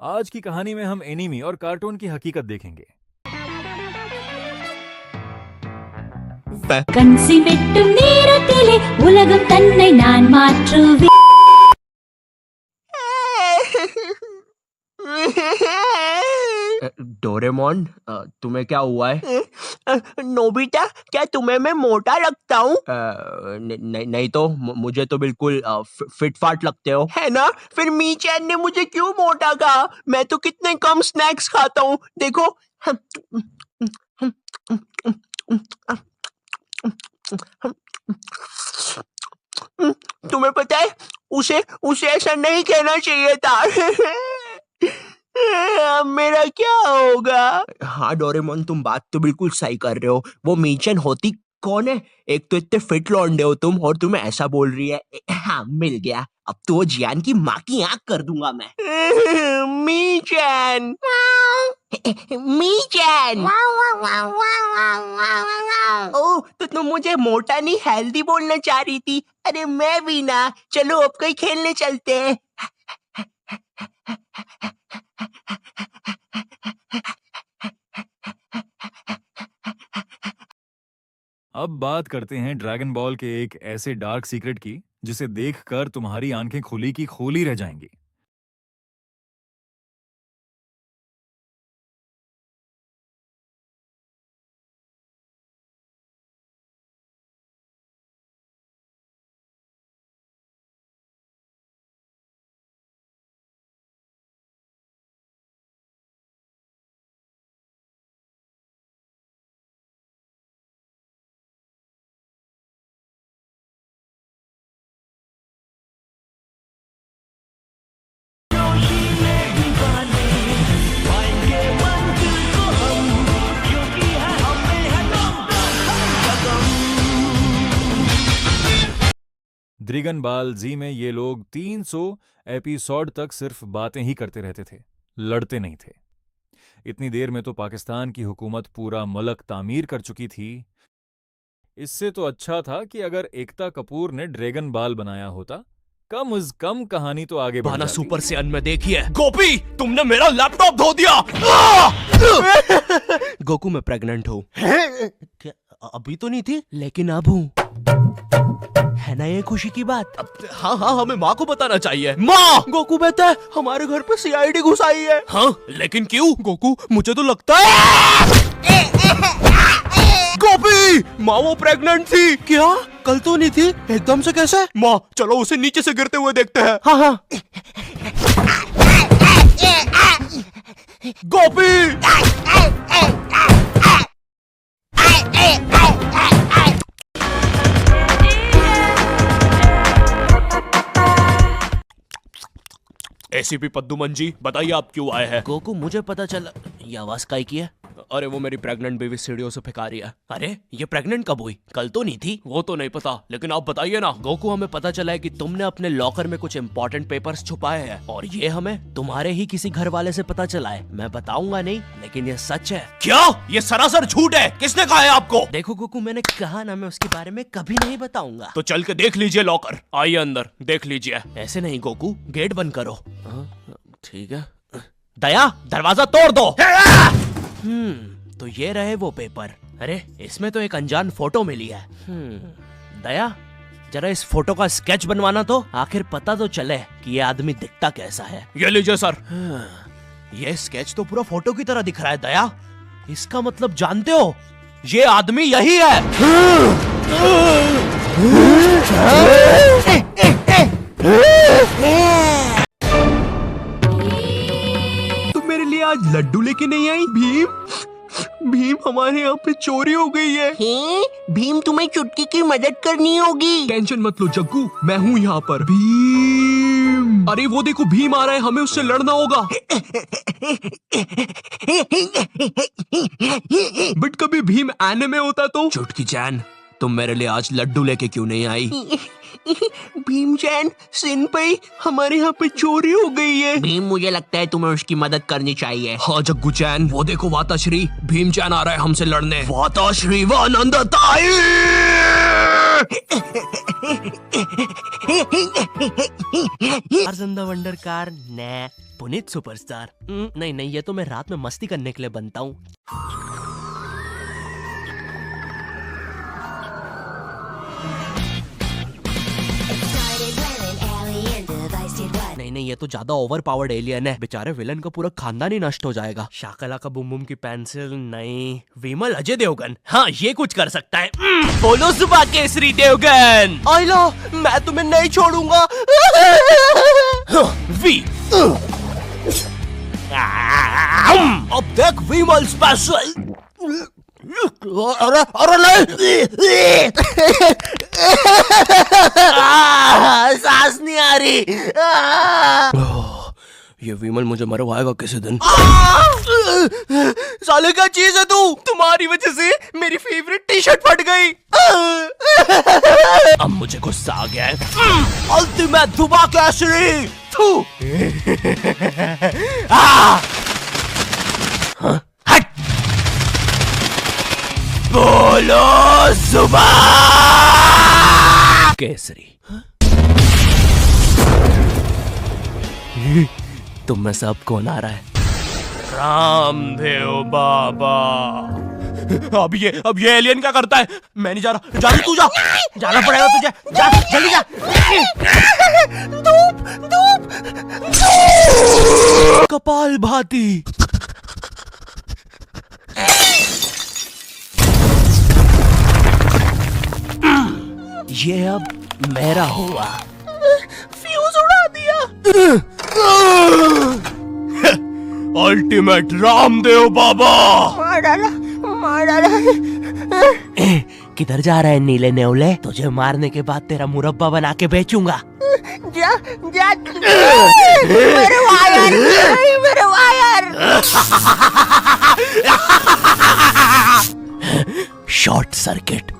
आज की कहानी में हम एनीमी और कार्टून की हकीकत देखेंगे। கன்சிமெட்டு நேரத்திலே உலகம் தன்னை நான் மாற்றுவேன். डोरेमोन, तुम्हें क्या हुआ है? नोबिता, क्या तुम्हें मैं मोटा लगता हूँ? नहीं तो मुझे तो बिल्कुल फिट फाट लगते हो, है ना? फिर मी चैन ने मुझे क्यों मोटा कहा? मैं तो कितने कम स्नैक्स खाता हूँ, देखो। तुम्हें पता है, उसे ऐसा नहीं कहना चाहिए था। मेरा क्या होगा? हाँ डोरेमोन, तुम बात तो बिल्कुल सही कर रहे हो। वो मीचन होती कौन है? एक तो इतने फिट लौंडे हो तुम, और तुम्हें ऐसा बोल रही है। हाँ, मिल गया। अब तो वो जियान की माँ की आंख कर दूंगा मैं। मीचन, मीचन। ओह, तो तुम मुझे मोटा नहीं हेल्दी बोलना चाह रही थी। अरे मैं भी ना। चलो अब कहीं खेलने चलते हैं। अब बात करते हैं ड्रैगन बॉल के एक ऐसे डार्क सीक्रेट की जिसे देखकर तुम्हारी आंखें खुली की खोली रह जाएंगी। ड्रैगन बॉल जी में ये लोग 300 एपिसोड तक सिर्फ बातें ही करते रहते थे, लड़ते नहीं थे। इतनी देर में तो पाकिस्तान की हुकूमत पूरा मुल्क तामीर कर चुकी थी। इससे तो अच्छा था कि अगर एकता कपूर ने ड्रैगन बॉल बनाया होता, कम से कम कहानी तो आगे बढ़ जाती। सुपर से में देखी है। गोपी, तुमने मेरा लैपटॉप धो दिया। गोकू, मैं प्रेग्नेंट हूँ। क्या अभी तो नहीं थी, लेकिन अब हूँ। है ना ये खुशी की बात? हाँ हाँ, हमें माँ को बताना चाहिए। माँ! गोकू बेटा, हमारे घर पे सीआईडी घुस आई है। हाँ, लेकिन क्यों? गोकू, मुझे तो लगता है गोपी, माँ वो प्रेग्नेंट थी। क्या? कल तो नहीं थी, एकदम से कैसे? माँ, चलो उसे नीचे से गिरते हुए देखते हैं। हाँ हाँ। गोपी! एसीपी पद्दुमन जी, बताइए आप क्यों आए हैं? गोकू, मुझे पता चला। ये आवाज काहे की है? अरे वो मेरी प्रेग्नेंट बेबी सीढ़ियों से फेंका रही है। अरे ये प्रेग्नेंट कब हुई? कल तो नहीं थी। वो तो नहीं पता, लेकिन आप बताइए ना। गोकू, हमें पता चला है कि तुमने अपने लॉकर में कुछ इंपॉर्टेंट पेपर्स छुपाए हैं, और ये हमें तुम्हारे ही किसी घर वाले से पता चला है। मैं बताऊंगा नहीं, लेकिन ये सच है। क्या? ये सरासर झूठ है। किसने कहा है आपको? देखो गोकू, मैंने कहा ना, मैं उसके बारे में कभी नहीं बताऊंगा। तो चल के देख लीजिए लॉकर। आइए अंदर, देख लीजिए। ऐसे नहीं गोकू, गेट बंद करो। ठीक है। दया, दरवाजा तोड़ दो। तो ये रहे वो पेपर। अरे इसमें तो एक अनजान फोटो मिली है। दया, जरा इस फोटो का स्केच बनवाना तो, आखिर पता तो चले कि ये आदमी दिखता कैसा है। ये लीजिए सर। ये स्केच तो पूरा फोटो की तरह दिख रहा है दया। इसका मतलब जानते हो, ये आदमी यही है। तुम मेरे लिए आज लड्डू लेके नहीं आई? भीम, भीम, हमारे यहाँ पे चोरी हो गई है। भीम, तुम्हें चुटकी की मदद करनी होगी। टेंशन मत लो जग्गू, मैं हूँ यहाँ पर। भीम! अरे वो देखो, भीम आ रहा है, हमें उससे लड़ना होगा। बट कभी भीम एनिमे होता तो। चुटकी चैन, तुम मेरे लिए आज लड्डू लेके क्यों नहीं आई? भीम चैन, सिनपई, हमारे यहाँ पे चोरी हो गई है। भीम, मुझे लगता है तुम्हें उसकी मदद करनी चाहिए। हाँ जग्गू चैन, वो देखो वाताश्री, भीम चैन आ रहा है हमसे लड़ने। वाताश्री वानंदताई! Cars in the Wonder car, nah. Puneet superstar. नहीं नहीं, ये तो मैं रात में मस्ती करने के लिए बनता हूँ। नहीं नहीं, ये तो ज्यादा ओवर पावर्ड एलियन है, बेचारे विलन का पूरा खानदान ही नष्ट हो जाएगा। शाकला का बुम बुम की पेंसिल नहीं, विमल अजय देवगन, हाँ ये कुछ कर सकता है। बोलो सुबह केसरी देवगन, आइला मैं तुम्हें नहीं छोड़ूंगा। वी अब देख विमल स्पेशल। अरे अरे नहीं, सांस नहीं आ रही। ये विमल मुझे मरवाएगा किसी दिन। साले क्या चीज है तू, तुम्हारी वजह से मेरी फेवरेट टी शर्ट फट गई। अब मुझे गुस्सा आ गया है। अल्टीमेट दुबा केसरी। थू। हट। बोलो सुबह केसरी। तुम में सब कौन आ रहा है? रामदेव बाबा। अब ये एलियन क्या करता है? मैं नहीं जा रहा, जा तू जा, जाना पड़ेगा तुझे, जा जल्दी जा। धूप धूप कपाल भाती। ये अब मेरा हुआ। फ्यूज उड़ा दिया। अल्टीमेट रामदेव बाबा। मार डाला, मार डाला। किधर जा रहा है नीले नेवले? तुझे मारने के बाद तेरा मुरब्बा बना के बेचूंगा। जा जा। मेरे वायर, मेरे वायर। Short circuit.